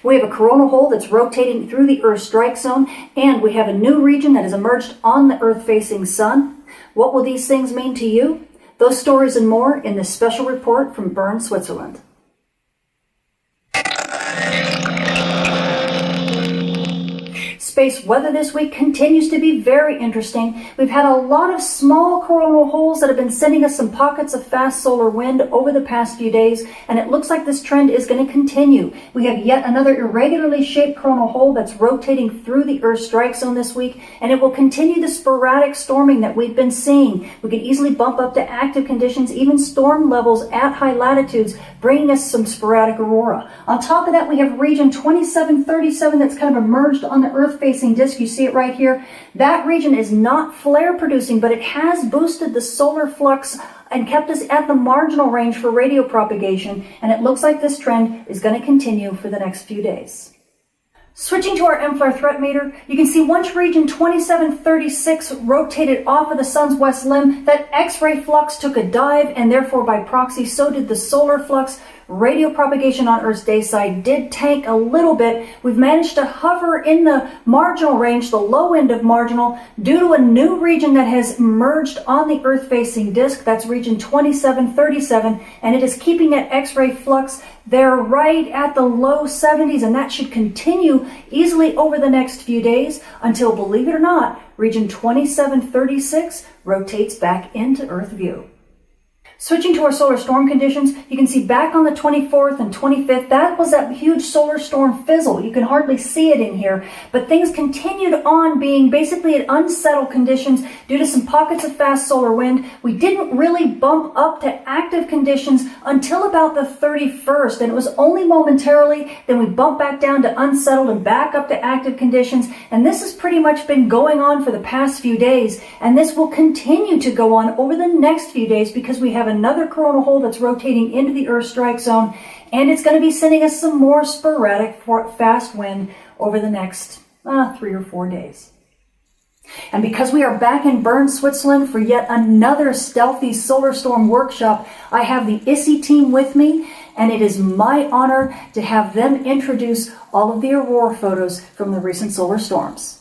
We have a coronal hole that's rotating through the Earth strike zone, and we have a new region that has emerged on the Earth-facing sun. What will these things mean to you? Those stories and more in this special report from Bern, Switzerland. Space weather this week continues to be very interesting. We've had a lot of small coronal holes that have been sending us some pockets of fast solar wind over the past few days, and it looks like this trend is going to continue. We have yet another irregularly shaped coronal hole that's rotating through the Earth strike zone this week, and it will continue the sporadic storming that we've been seeing. We could easily bump up to active conditions, even storm levels at high latitudes, bringing us some sporadic aurora. On top of that, we have region 2737 that's kind of emerged on the Earth-facing disk. You see it right here. That region is not flare producing, but it has boosted the solar flux and kept us at the marginal range for radio propagation, and it looks like this trend is going to continue for the next few days. Switching to our M-flare threat meter, you can see once region 2736 rotated off of the sun's west limb, that X-ray flux took a dive, and therefore by proxy so did the solar flux. Radio propagation on Earth's day side did tank a little bit. We've managed to hover in the marginal range, the low end of marginal, due to a new region that has emerged on the Earth-facing disk. That's region 2737, and it is keeping that X-ray flux there right at the low 70s, and that should continue easily over the next few days until, believe it or not, region 2736 rotates back into Earth view. Switching to our solar storm conditions, you can see back on the 24th and 25th, that was that huge solar storm fizzle. You can hardly see it in here, but things continued on being basically at unsettled conditions due to some pockets of fast solar wind. We didn't really bump up to active conditions until about the 31st, and it was only momentarily. Then we bumped back down to unsettled and back up to active conditions, and this has pretty much been going on for the past few days, and this will continue to go on over the next few days because we have another coronal hole that's rotating into the Earth strike zone, and it's going to be sending us some more sporadic fast wind over the next 3 or 4 days. And because we are back in Bern, Switzerland for yet another stealthy solar storm workshop, I have the ISSI team with me, and it is my honor to have them introduce all of the aurora photos from the recent solar storms.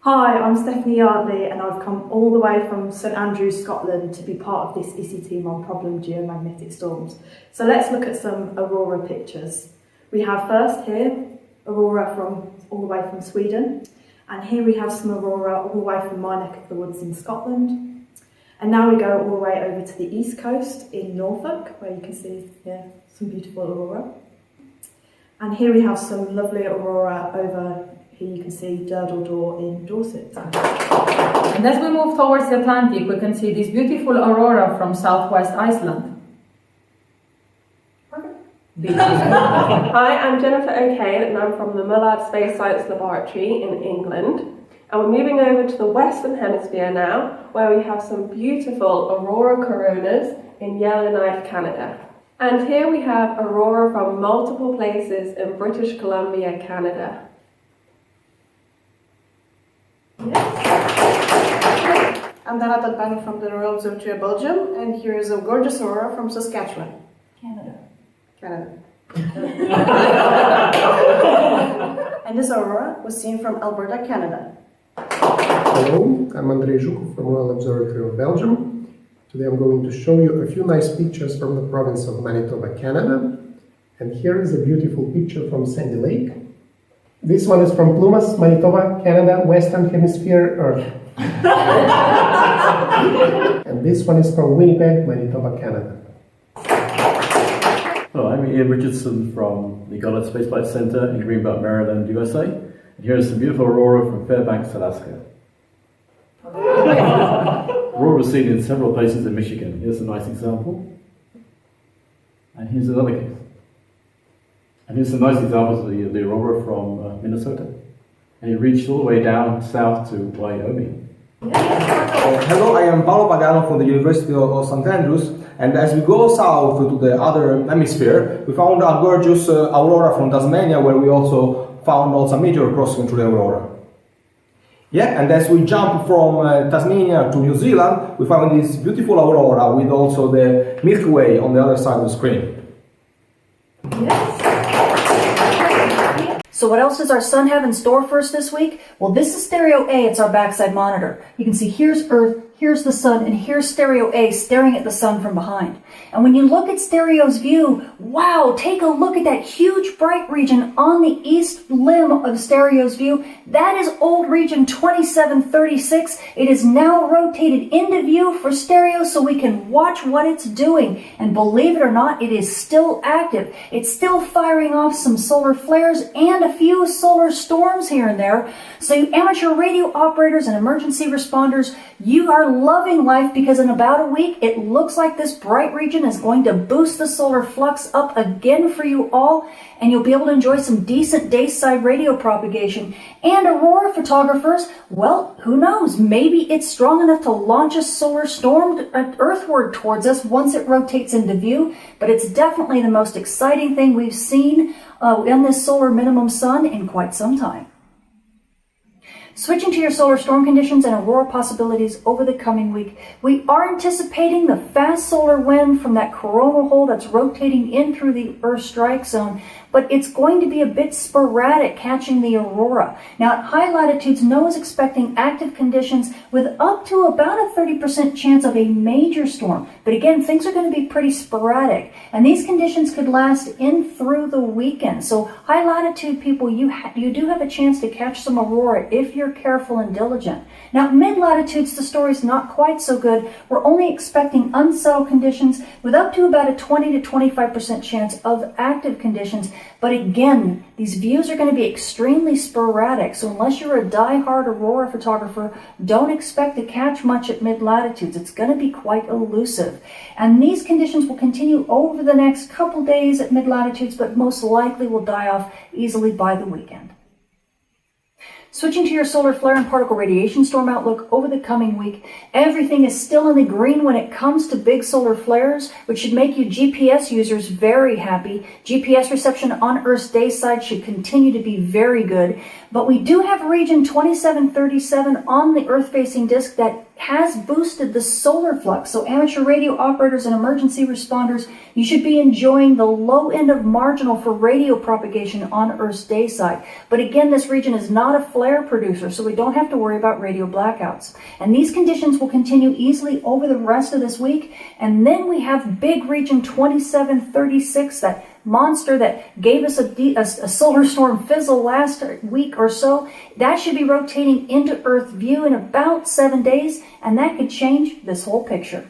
Hi, I'm Stephanie Yardley, and I've come all the way from St Andrews, Scotland to be part of this ISSI team on problem geomagnetic storms. So let's look at some aurora pictures. We have first here aurora from all the way from Sweden, and here we have some aurora all the way from my neck of the woods in Scotland. And now we go all the way over to the east coast in Norfolk, where you can see here some beautiful aurora. And here we have some lovely aurora over here you can see Durdledor in Dorset. And as we move towards the Atlantic, we can see this beautiful aurora from southwest Iceland. Hi, I'm Jennifer O'Kane, and I'm from the Mullard Space Science Laboratory in England. And we're moving over to the Western Hemisphere now, where we have some beautiful aurora coronas in Yellowknife, Canada. And here we have aurora from multiple places in British Columbia, Canada. I'm Donata Bang from the Royal Observatory of Belgium, and here is a gorgeous aurora from Saskatchewan, Canada. And this aurora was seen from Alberta, Canada. Hello, I'm Andrzej Zhukov from Royal Observatory of Belgium. Today I'm going to show you a few nice pictures from the province of Manitoba, Canada. And here is a beautiful picture from Sandy Lake. This one is from Plumas, Manitoba, Canada, Western Hemisphere, Earth. And this one is from Winnipeg, Manitoba, Canada. Hello, I'm Ian Richardson from the Goddard Space Flight Center in Greenbelt, Maryland, USA. And here's some beautiful aurora from Fairbanks, Alaska. Aurora was seen in several places in Michigan. Here's a nice example. And here's another case. And here's some nice examples of the aurora from Minnesota. And it reached all the way down south to Wyoming. Hello, I am Paolo Pagano from the University of St Andrews, and as we go south to the other hemisphere, we found a gorgeous aurora from Tasmania, where we also found also a meteor crossing through the aurora. Yeah, and as we jump from Tasmania to New Zealand, we found this beautiful aurora with also the Milky Way on the other side of the screen. So what else does our sun have in store for us this week? Well, this is stereo A. It's our backside monitor. You can see here's Earth, here's the sun, and here's stereo A staring at the sun from behind. And when you look at stereo's view, wow, take a look at that huge bright region on the east limb of stereo's view. That is old region 2736. It is now rotated into view for stereo so we can watch what it's doing. And believe it or not, it is still active. It's still firing off some solar flares and a few solar storms here and there. So you amateur radio operators and emergency responders, you are loving life because in about a week, it looks like this bright region is going to boost the solar flux up again for you all, and you'll be able to enjoy some decent dayside radio propagation. And aurora photographers, well, who knows? Maybe it's strong enough to launch a solar storm earthward towards us once it rotates into view, but it's definitely the most exciting thing we've seen in this solar minimum sun in quite some time. Switching to your solar storm conditions and aurora possibilities over the coming week, we are anticipating the fast solar wind from that coronal hole that's rotating in through the Earth strike zone, but it's going to be a bit sporadic catching the aurora. Now at high latitudes, NOAA is expecting active conditions with up to about a 30% chance of a major storm. But again, things are going to be pretty sporadic, and these conditions could last in through the weekend. So high latitude people, you do have a chance to catch some aurora if you're careful and diligent. Now mid latitudes, the story's not quite so good. We're only expecting unsettled conditions with up to about a 20 to 25% chance of active conditions. But again, these views are going to be extremely sporadic, so unless you're a die-hard aurora photographer, don't expect to catch much at mid-latitudes. It's going to be quite elusive. And these conditions will continue over the next couple days at mid-latitudes, but most likely will die off easily by the weekend. Switching to your solar flare and particle radiation storm outlook over the coming week, everything is still in the green when it comes to big solar flares, which should make you GPS users very happy. GPS reception on Earth's day side should continue to be very good. But we do have region 2737 on the Earth-facing disk that has boosted the solar flux. So amateur radio operators and emergency responders, you should be enjoying the low end of marginal for radio propagation on Earth's day side. But again, this region is not a flare producer, so we don't have to worry about radio blackouts. And these conditions will continue easily over the rest of this week. And then we have big region 2736, that monster that gave us a solar storm fizzle last week or so. That should be rotating into Earth view in about 7 days, and that could change this whole picture.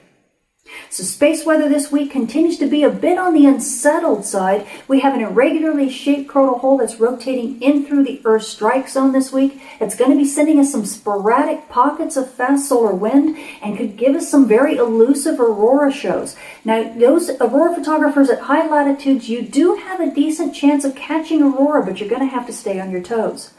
So space weather this week continues to be a bit on the unsettled side. We have an irregularly shaped coronal hole that's rotating in through the Earth strike zone this week. It's going to be sending us some sporadic pockets of fast solar wind and could give us some very elusive aurora shows. Now, those aurora photographers at high latitudes, you do have a decent chance of catching aurora, but you're going to have to stay on your toes.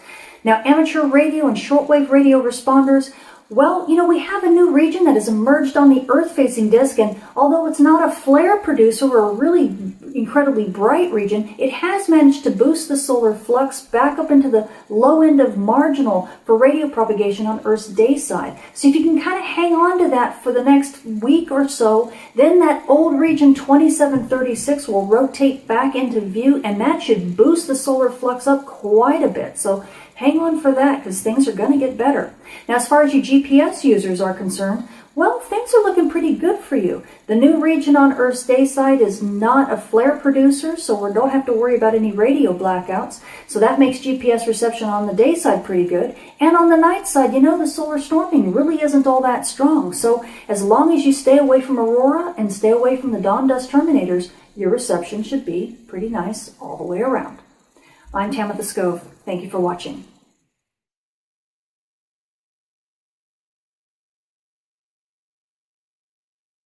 Now, amateur radio and shortwave radio responders, well, we have a new region that has emerged on the Earth-facing disk, and although it's not a flare producer or a really incredibly bright region, it has managed to boost the solar flux back up into the low end of marginal for radio propagation on Earth's day side. So if you can kind of hang on to that for the next week or so, then that old region 2736 will rotate back into view, and that should boost the solar flux up quite a bit. So hang on for that, because things are going to get better. Now, as far as you GPS users are concerned, well, things are looking pretty good for you. The new region on Earth's day side is not a flare producer, so we don't have to worry about any radio blackouts. So that makes GPS reception on the day side pretty good. And on the night side, the solar storming really isn't all that strong. So as long as you stay away from aurora and stay away from the dawn dust terminators, your reception should be pretty nice all the way around. I'm Tamitha Scove. Thank you for watching.